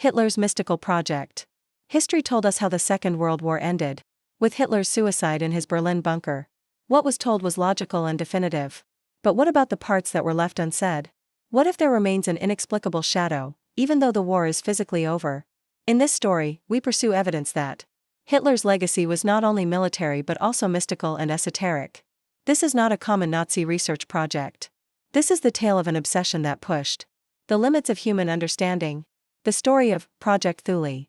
Hitler's mystical project. History told us how the Second World War ended, with Hitler's suicide in his Berlin bunker. What was told was logical and definitive. But what about the parts that were left unsaid? What if there remains an inexplicable shadow, even though the war is physically over? In this story, we pursue evidence that Hitler's legacy was not only military but also mystical and esoteric. This is not a common Nazi research project. This is the tale of an obsession that pushed the limits of human understanding. The story of Project Thule.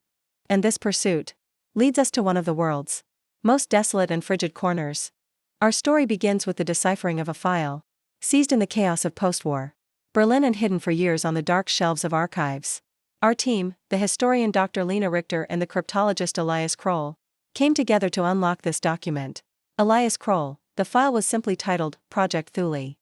And this pursuit leads us to one of the world's most desolate and frigid corners. Our story begins with the deciphering of a file, seized in the chaos of post-war Berlin and hidden for years on the dark shelves of archives. Our team, the historian Dr. Lena Richter and the cryptologist Elias Kroll, came together to unlock this document. Elias Kroll, the file was simply titled Project Thule.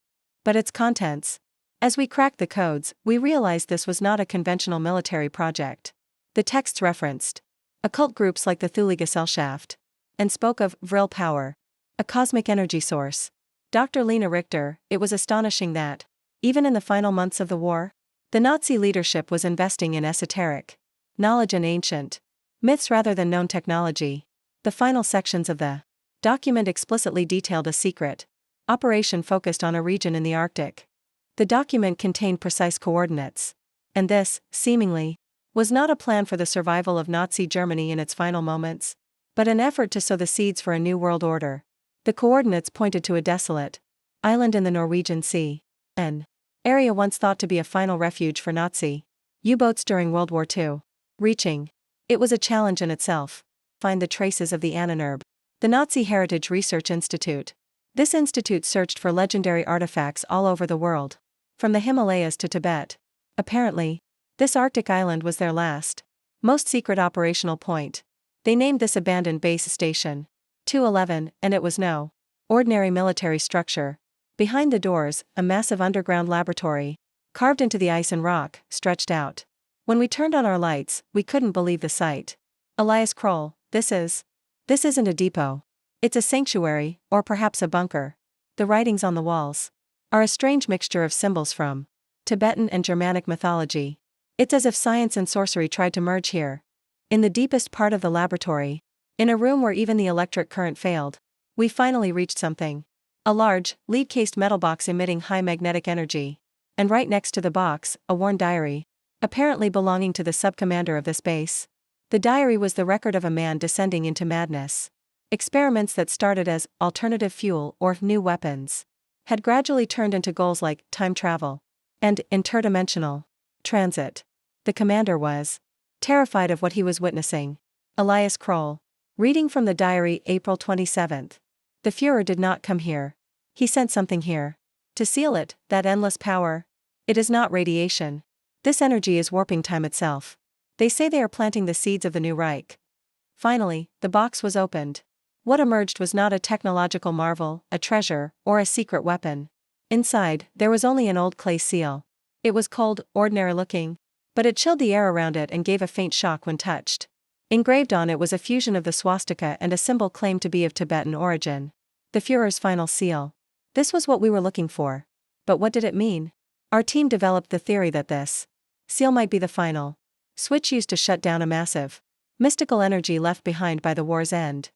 But its contents. As we cracked the codes, we realized this was not a conventional military project. The texts referenced occult groups like the Thule Gesellschaft and spoke of Vril power, a cosmic energy source. Dr. Lena Richter, it was astonishing that, even in the final months of the war, the Nazi leadership was investing in esoteric knowledge and ancient myths rather than known technology. The final sections of the document explicitly detailed a secret operation focused on a region in the Arctic. The document contained precise coordinates. And this, seemingly, was not a plan for the survival of Nazi Germany in its final moments, but an effort to sow the seeds for a new world order. The coordinates pointed to a desolate island in the Norwegian Sea, an area once thought to be a final refuge for Nazi U-boats during World War II. Reaching. It was a challenge in itself. Find the traces of the Ahnenerbe, the Nazi Heritage Research Institute. This institute searched for legendary artifacts all over the world, from the Himalayas to Tibet. Apparently, this Arctic island was their last, most secret operational point. They named this abandoned base station 211, and it was no ordinary military structure. Behind the doors, a massive underground laboratory, carved into the ice and rock, stretched out. When we turned on our lights, we couldn't believe the sight. Elias Kroll, this isn't a depot. It's a sanctuary, or perhaps a bunker. The writings on the walls are a strange mixture of symbols from Tibetan and Germanic mythology. It's as if science and sorcery tried to merge here. In the deepest part of the laboratory, in a room where even the electric current failed, we finally reached something. A large, lead-cased metal box emitting high magnetic energy. And right next to the box, a worn diary, apparently belonging to the sub-commander of this base. The diary was the record of a man descending into madness. Experiments that started as alternative fuel or new weapons had gradually turned into goals like time travel and interdimensional transit. The commander was terrified of what he was witnessing. Elias Kroll. Reading from the diary, April 27th. The Führer did not come here. He sent something here. To seal it, that endless power. It is not radiation. This energy is warping time itself. They say they are planting the seeds of the new Reich. Finally, the box was opened. What emerged was not a technological marvel, a treasure, or a secret weapon. Inside, there was only an old clay seal. It was cold, ordinary-looking, but it chilled the air around it and gave a faint shock when touched. Engraved on it was a fusion of the swastika and a symbol claimed to be of Tibetan origin. The Führer's final seal. This was what we were looking for. But what did it mean? Our team developed the theory that this seal might be the final switch used to shut down a massive mystical energy left behind by the war's end.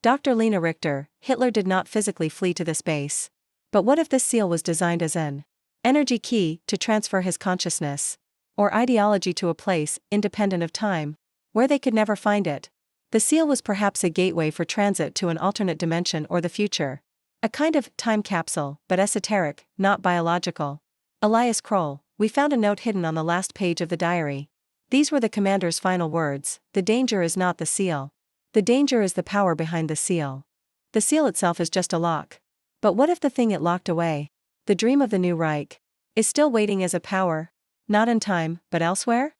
Dr. Lena Richter, Hitler did not physically flee to this base. But what if this seal was designed as an energy key to transfer his consciousness or ideology to a place, independent of time, where they could never find it? The seal was perhaps a gateway for transit to an alternate dimension or the future. A kind of time capsule, but esoteric, not biological. Elias Kroll, we found a note hidden on the last page of the diary. These were the commander's final words: the danger is not the seal. The danger is the power behind the seal. The seal itself is just a lock. But what if the thing it locked away, the dream of the new Reich, is still waiting as a power, not in time, but elsewhere?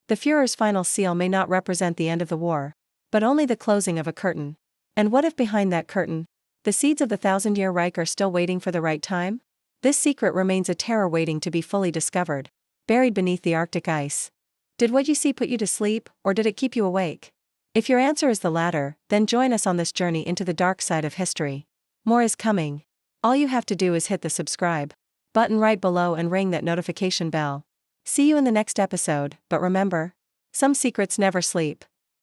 The Führer's final seal may not represent the end of the war, but only the closing of a curtain. And what if behind that curtain, the seeds of the 1,000-year Reich are still waiting for the right time? This secret remains a terror waiting to be fully discovered, buried beneath the Arctic ice. Did what you see put you to sleep, or did it keep you awake? If your answer is the latter, then join us on this journey into the dark side of history. More is coming. All you have to do is hit the subscribe button right below and ring that notification bell. See you in the next episode, but remember, Some secrets never sleep.